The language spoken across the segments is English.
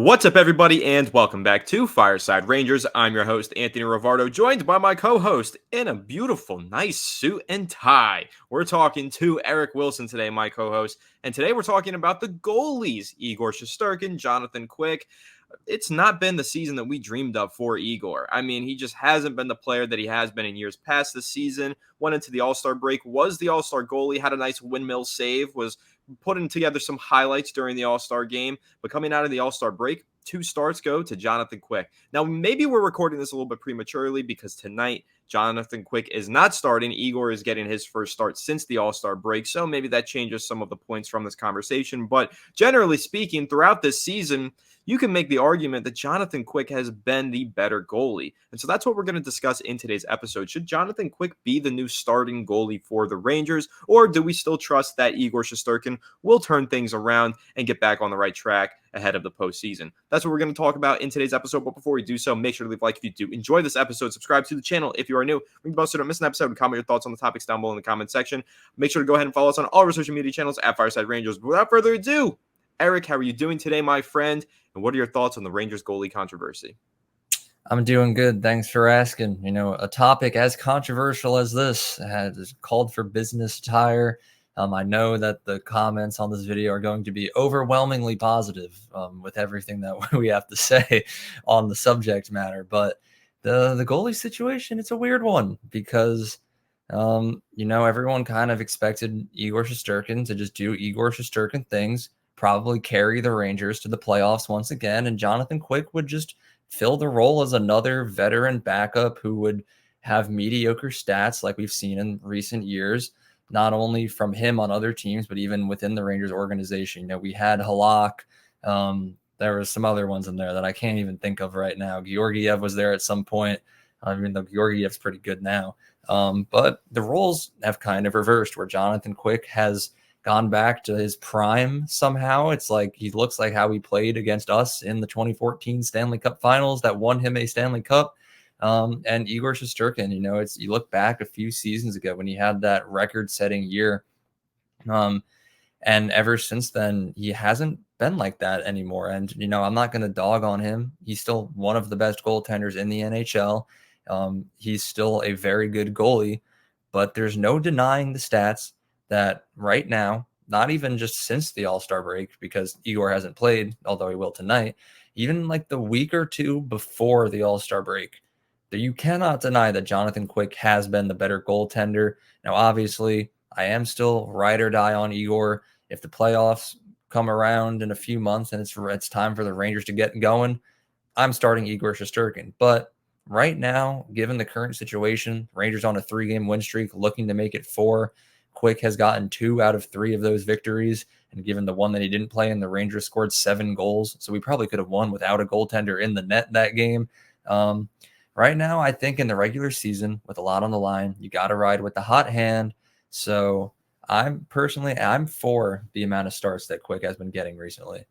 What's up, everybody, and welcome back to Fireside Rangers. I'm your host, Anthony Rivardo, joined by my co-host in a beautiful, nice suit and tie. We're talking to Eric Wilson today, my co-host, and today we're talking about the goalies, Igor Shesterkin, Jonathan Quick. It's not been the season that we dreamed of for Igor. I mean, he just hasn't been the player that he has been in years past this season. Went into the All-Star break, was the All-Star goalie, had a nice windmill save, was putting together some highlights during the All-Star game. But coming out of the All-Star break, 2 starts go to Jonathan Quick. Now, maybe we're recording this a little bit prematurely because tonight Jonathan Quick is not starting. Igor is getting his first start since the All-Star break, so maybe that changes some of the points from this conversation. But generally speaking, throughout this season, you can make the argument that Jonathan Quick has been the better goalie. And so that's what we're going to discuss in today's episode. Should Jonathan Quick be the new starting goalie for the Rangers, or do we still trust that Igor Shesterkin will turn things around and get back on the right track ahead of the postseason? That's what we're going to talk about in today's episode. But before we do so, make sure to leave a like if you do enjoy this episode. Subscribe to the channel if you are new. We can so don't miss an episode, and comment your thoughts on the topics down below in the comment section. Make sure to go ahead and follow us on all of our social media channels at Fireside Rangers. But without further ado, Eric, how are you doing today, my friend? And what are your thoughts on the Rangers goalie controversy? I'm doing good. Thanks for asking. You know, a topic as controversial as this has called for business attire. I know that the comments on this video are going to be overwhelmingly positive with everything that we have to say on the subject matter. But the goalie situation, it's a weird one because, everyone kind of expected Igor Shesterkin to just do Igor Shesterkin things, probably carry the Rangers to the playoffs once again, and Jonathan Quick would just fill the role as another veteran backup who would have mediocre stats like we've seen in recent years, not only from him on other teams, but even within the Rangers organization. You know, we had Halak. There was some other ones in there that I can't even think of right now. Georgiev was there at some point. I mean, though Georgiev's pretty good now. But the roles have kind of reversed where Jonathan Quick has gone back to his prime somehow. It's like he looks like how he played against us in the 2014 Stanley Cup Finals that won him a Stanley Cup. And Igor Shesterkin, you look back a few seasons ago when he had that record-setting year. And ever since then, he hasn't been like that anymore. And, I'm not going to dog on him. He's still one of the best goaltenders in the NHL. He's still a very good goalie, but there's no denying the stats that right now, not even just since the All-Star break, because Igor hasn't played, although he will tonight, even like the week or two before the All-Star break, that you cannot deny that Jonathan Quick has been the better goaltender. Now, obviously, I am still ride or die on Igor. If the playoffs come around in a few months and it's time for the Rangers to get going, I'm starting Igor Shesterkin. But right now, given the current situation, Rangers on a 3-game win streak, looking to make it 4. Quick has gotten 2 out of 3 of those victories, and given the one that he didn't play in, the Rangers scored 7 goals, so we probably could have won without a goaltender in the net that game. Right now, I think in the regular season, with a lot on the line, you got to ride with the hot hand. So I'm for the amount of starts that Quick has been getting recently.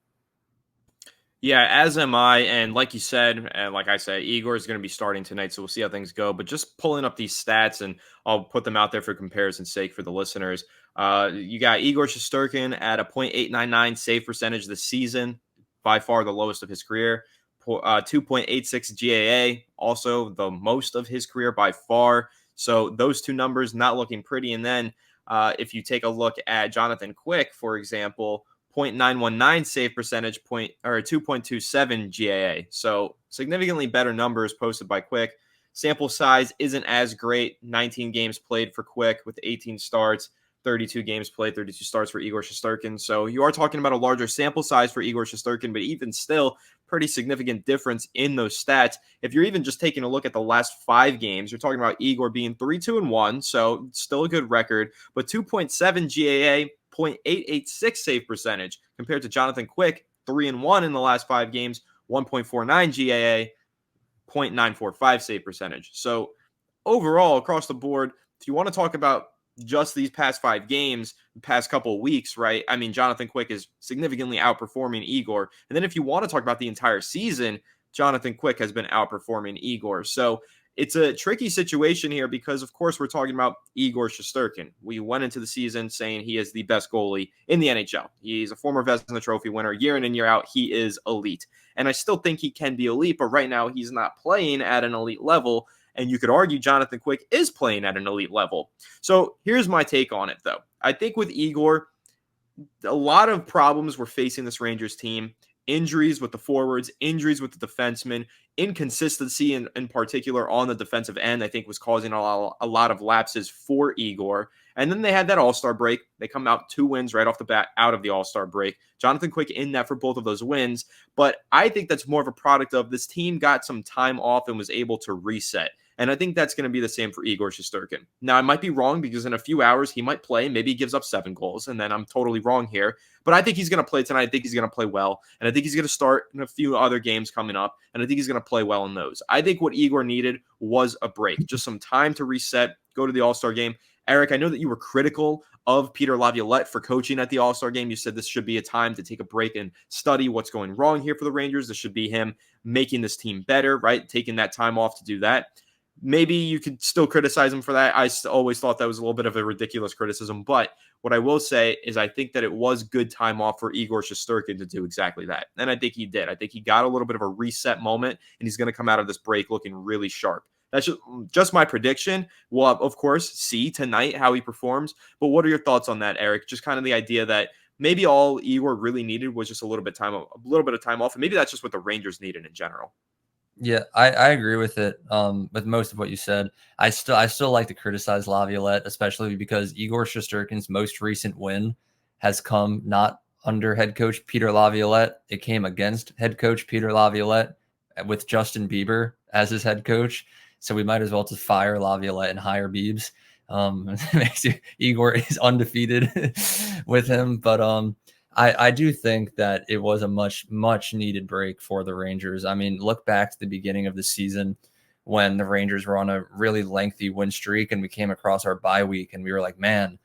Yeah, as am I. And like you said, and like I said, Igor is going to be starting tonight, so we'll see how things go. But just pulling up these stats, and I'll put them out there for comparison's sake for the listeners. You got Igor Shesterkin at a .899 save percentage this season, by far the lowest of his career. 2.86 GAA, also the most of his career by far. So those two numbers not looking pretty. And then if you take a look at Jonathan Quick, for example, .919 save percentage, 2.27 GAA. So significantly better numbers posted by Quick. Sample size isn't as great. 19 games played for Quick with 18 starts, 32 games played, 32 starts for Igor Shesterkin. So you are talking about a larger sample size for Igor Shesterkin, but even still, pretty significant difference in those stats. If you're even just taking a look at the last 5 games, you're talking about Igor being 3-2-1, so still a good record, but 2.7 GAA, .886 save percentage compared to Jonathan Quick, 3-1 in the last 5 games, 1.49 GAA, .945 save percentage. So overall, across the board, if you want to talk about just these past 5 games, past couple of weeks, right? I mean, Jonathan Quick is significantly outperforming Igor. And then if you want to talk about the entire season, Jonathan Quick has been outperforming Igor. So it's a tricky situation here because, of course, we're talking about Igor Shesterkin. We went into the season saying he is the best goalie in the NHL. He's a former Vezina Trophy winner. Year in and year out, he is elite. And I still think he can be elite, but right now he's not playing at an elite level. And you could argue Jonathan Quick is playing at an elite level. So here's my take on it, though. I think with Igor, a lot of problems were facing this Rangers team. Injuries with the forwards, injuries with the defensemen, inconsistency in particular on the defensive end, I think was causing a lot of lapses for Igor. And then they had that All-Star break. They come out 2 wins right off the bat out of the All-Star break. Jonathan Quick in that for both of those wins. But I think that's more of a product of this team got some time off and was able to reset. And I think that's going to be the same for Igor Shesterkin. Now, I might be wrong because in a few hours he might play. Maybe he gives up 7 goals, and then I'm totally wrong here. But I think he's going to play tonight. I think he's going to play well. And I think he's going to start in a few other games coming up. And I think he's going to play well in those. I think what Igor needed was a break, just some time to reset, go to the All-Star game. Eric, I know that you were critical of Peter Laviolette for coaching at the All-Star game. You said this should be a time to take a break and study what's going wrong here for the Rangers. This should be him making this team better, right? Taking that time off to do that. Maybe you could still criticize him for that. I always thought that was a little bit of a ridiculous criticism. But what I will say is I think that it was good time off for Igor Shesterkin to do exactly that. And I think he did. I think he got a little bit of a reset moment, and he's going to come out of this break looking really sharp. That's just my prediction. We'll, of course, see tonight how he performs. But what are your thoughts on that, Eric? Just kind of the idea that maybe all Igor really needed was just a little bit of time off. And maybe that's just what the Rangers needed in general. Yeah, I agree with it. With most of what you said, I still like to criticize Laviolette, especially because Igor Shesterkin's most recent win has come not under head coach Peter Laviolette. It came against head coach Peter Laviolette with Justin Bieber as his head coach. So we might as well just fire Laviolette and hire Biebs. Igor is undefeated with him, but I do think that it was a much needed break for the Rangers. I mean, look back to the beginning of the season when the Rangers were on a really lengthy win streak and we came across our bye week and we were like, man,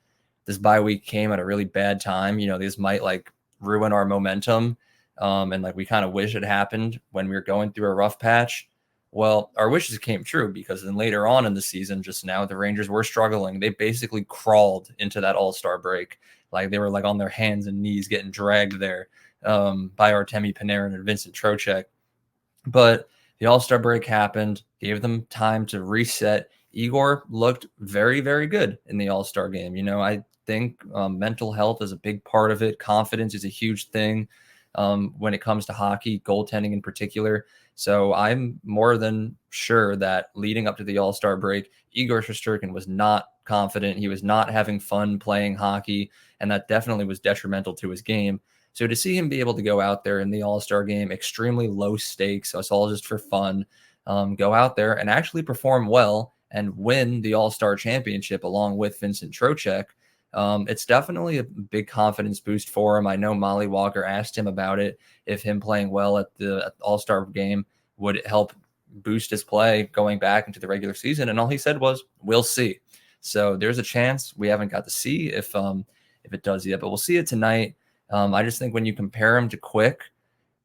this bye week came at a really bad time. You know, this might like ruin our momentum. And like we kind of wish it happened when we were going through a rough patch. Well, our wishes came true because then later on in the season, just now, the Rangers were struggling. They basically crawled into that All-Star break. Like they were like on their hands and knees getting dragged there by Artemi Panarin and Vincent Trocheck. But the All-Star break happened, gave them time to reset. Igor looked very, very good in the All-Star game. You know, I think mental health is a big part of it. Confidence is a huge thing when it comes to hockey, goaltending in particular. So I'm more than sure that leading up to the All-Star break, Igor Shesterkin was not confident. He was not having fun playing hockey, and that definitely was detrimental to his game. So to see him be able to go out there in the All-Star game, extremely low stakes, us all just for fun, go out there and actually perform well and win the All-Star championship along with Vincent Trocheck, it's definitely a big confidence boost for him. I know Molly Walker asked him about it, if him playing well at the All-Star game would help boost his play going back into the regular season. And all he said was, we'll see. So there's a chance. We haven't got to see if it does yet, but we'll see it tonight. I just think when you compare him to Quick,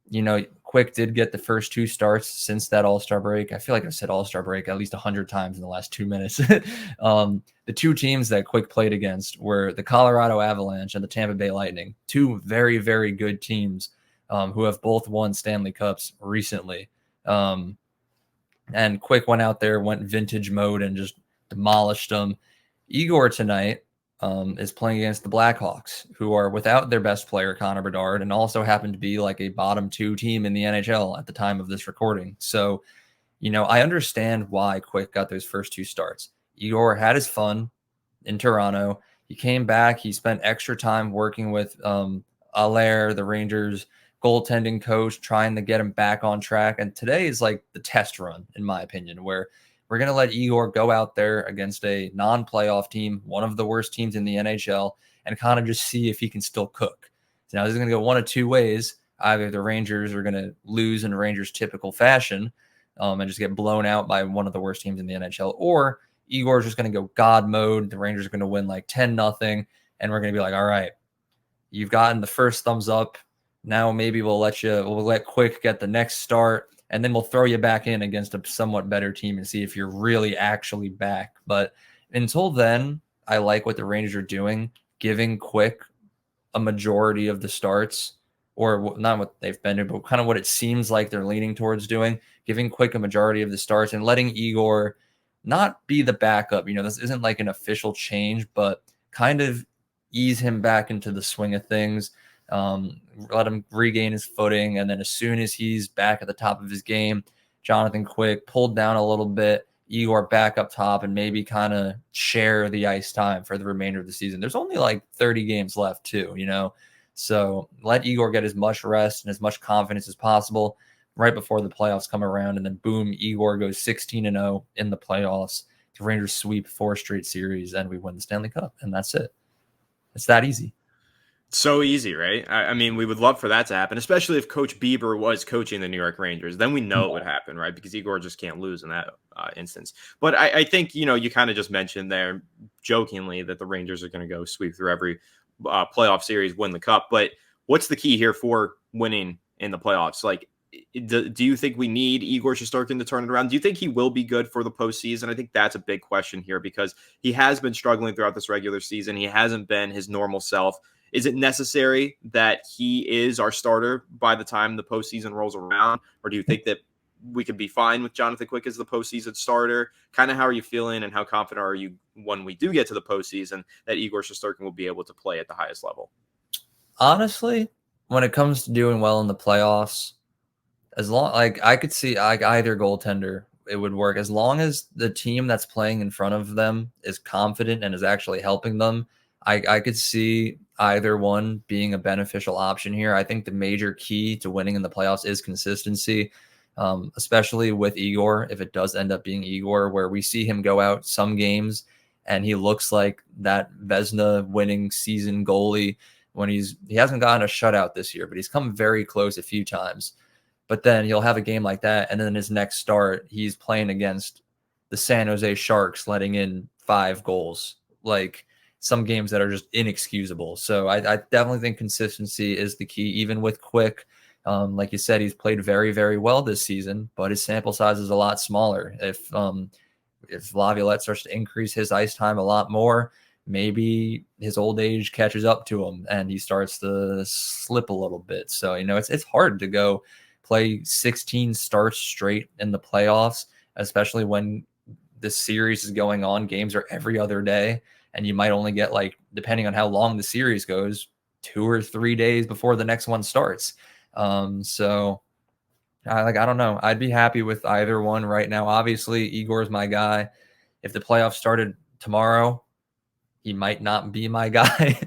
you know, Quick did get the first 2 starts since that All-Star break. I feel like I've said All-Star break at least 100 times in the last 2 minutes. The 2 teams that Quick played against were the Colorado Avalanche and the Tampa Bay Lightning, 2 very, very good teams who have both won Stanley Cups recently. And Quick went out there, went vintage mode and just demolished them. Igor tonight is playing against the Blackhawks, who are without their best player, Connor Bedard, and also happen to be like a bottom 2 team in the NHL at the time of this recording. So, you know, I understand why Quick got those first 2 starts. Igor had his fun in Toronto. He came back. He spent extra time working with Allaire, the Rangers goaltending coach, trying to get him back on track. And today is like the test run, in my opinion, where we're going to let Igor go out there against a non-playoff team, one of the worst teams in the NHL, and kind of just see if he can still cook. So now this is going to go one of 2 ways. Either the Rangers are going to lose in Rangers typical fashion and just get blown out by one of the worst teams in the NHL, or Igor's just going to go God mode. The Rangers are going to win like 10-0, and we're going to be like, all right, you've gotten the first thumbs up. Now maybe we'll let Quick get the next start. and then we'll throw you back in against a somewhat better team and see if you're really actually back. But until then, I like what the Rangers are doing, giving Quick a majority of the starts, or not what they've been doing, but kind of what it seems like they're leaning towards doing, giving Quick a majority of the starts and letting Igor not be the backup. This isn't like an official change, but kind of ease him back into the swing of things, let him regain his footing. And then as soon as he's back at the top of his game, Jonathan Quick pulled down a little bit, Igor back up top, and maybe kind of share the ice time for the remainder of the season. There's only like 30 games left too, so let Igor get as much rest and as much confidence as possible right before the playoffs come around. And then boom, Igor goes 16-0 in the playoffs. The Rangers sweep 4 straight series and we win the Stanley Cup. And that's it. It's that easy. So easy, right? I mean, we would love for that to happen, especially if Coach Bieber was coaching the New York Rangers. Then we know it would happen, right? Because Igor just can't lose in that instance. But I think, you kind of just mentioned there jokingly that the Rangers are going to go sweep through every playoff series, win the cup. But what's the key here for winning in the playoffs? Like, do you think we need Igor Shesterkin to turn it around? Do you think he will be good for the postseason? I think that's a big question here because he has been struggling throughout this regular season. He hasn't been his normal self. Is it necessary that he is our starter by the time the postseason rolls around? Or do you think that we could be fine with Jonathan Quick as the postseason starter? Kind of how are you feeling and how confident are you when we do get to the postseason that Igor Shesterkin will be able to play at the highest level? Honestly, when it comes to doing well in the playoffs, as long like I could see like either goaltender, it would work as long as the team that's playing in front of them is confident and is actually helping them. I could see either one being a beneficial option here. I think the major key to winning in the playoffs is consistency, especially with Igor. If it does end up being Igor, where we see him go out some games and he looks like that Vezina winning season goalie when he hasn't gotten a shutout this year, but he's come very close a few times. But then you'll have a game like that, and then his next start, he's playing against the San Jose Sharks, letting in 5 goals. Like some games that are just inexcusable. So I definitely think consistency is the key, even with Quick. Like you said, he's played very, very well this season, but his sample size is a lot smaller. If Laviolette starts to increase his ice time a lot more, maybe his old age catches up to him and he starts to slip a little bit. So, it's hard to go play 16 starts straight in the playoffs, especially when the series is going on. Games are every other day, and you might only get, like, depending on how long the series goes, 2 or 3 days before the next one starts. So I don't know. I'd be happy with either one right now. Obviously, Igor's my guy. If the playoffs started tomorrow, he might not be my guy,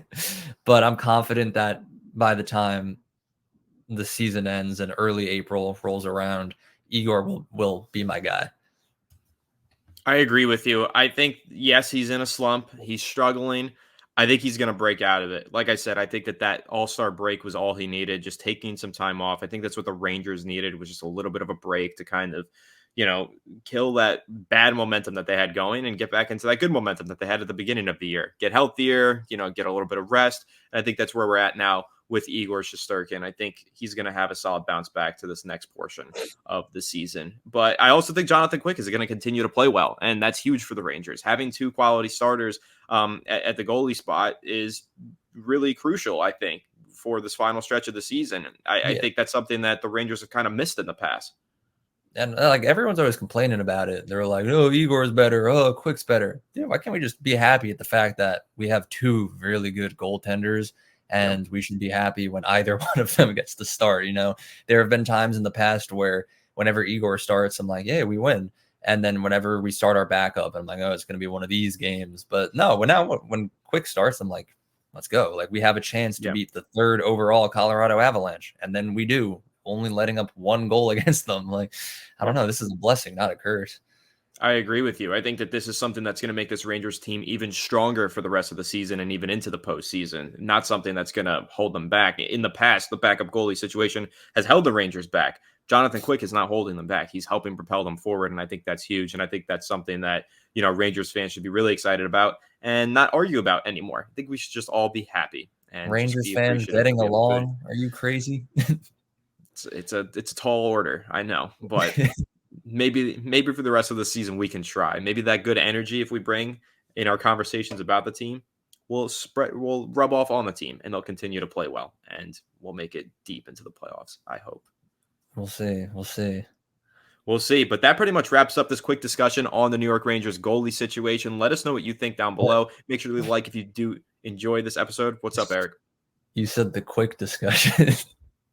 but I'm confident that by the time the season ends and early April rolls around, Igor will be my guy. I agree with you. I think, yes, he's in a slump. He's struggling. I think he's going to break out of it. Like I said, I think that all-star break was all he needed, just taking some time off. I think that's what the Rangers needed, was just a little bit of a break to kind of, kill that bad momentum that they had going and get back into that good momentum that they had at the beginning of the year. Get healthier, get a little bit of rest. And I think that's where we're at now with Igor Shesterkin. I think he's going to have a solid bounce back to this next portion of the season. But I also think Jonathan Quick is going to continue to play well, and that's huge for the Rangers. Having 2 quality starters at the goalie spot is really crucial, I think, for this final stretch of the season. I think that's something that the Rangers have kind of missed in the past. And like everyone's always complaining about it. They're like, "Oh, Igor's better. Oh, Quick's better." Yeah, why can't we just be happy at the fact that we have 2 really good goaltenders? And we should be happy when either one of them gets to start. There have been times in the past where whenever Igor starts, I'm like, yeah, we win. And then whenever we start our backup, I'm like, oh, it's going to be one of these games. But no, when Quick starts, I'm like, let's go. Like, we have a chance to beat the 3rd overall Colorado Avalanche. And then we do, only letting up 1 goal against them. Like, I don't know. This is a blessing, not a curse. I agree with you. I think that this is something that's going to make this Rangers team even stronger for the rest of the season and even into the postseason. Not something that's going to hold them back. In the past, the backup goalie situation has held the Rangers back. Jonathan Quick is not holding them back. He's helping propel them forward, and I think that's huge. And I think that's something that, Rangers fans should be really excited about and not argue about anymore. I think we should just all be happy. And Rangers fans getting along. Are you crazy? It's a tall order, I know, but maybe for the rest of the season we can try. Maybe that good energy if we bring in our conversations about the team will rub off on the team and they'll continue to play well and we'll make it deep into the playoffs, I hope. We'll see. We'll see. We'll see. But that pretty much wraps up this quick discussion on the New York Rangers goalie situation. Let us know what you think down below. Make sure to leave a like if you do enjoy this episode. What's up, Eric? You said the quick discussion.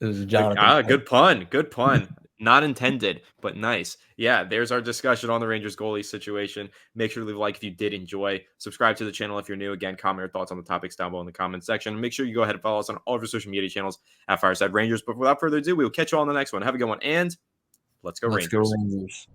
It was Jonathan. Good pun. Good pun. Not intended, but nice. Yeah, there's our discussion on the Rangers goalie situation. Make sure to leave a like if you did enjoy. Subscribe to the channel if you're new. Again, comment your thoughts on the topics down below in the comment section. And make sure you go ahead and follow us on all of our social media channels at Fireside Rangers. But without further ado, we will catch you all on the next one. Have a good one. And let's go Let's Rangers. go Rangers.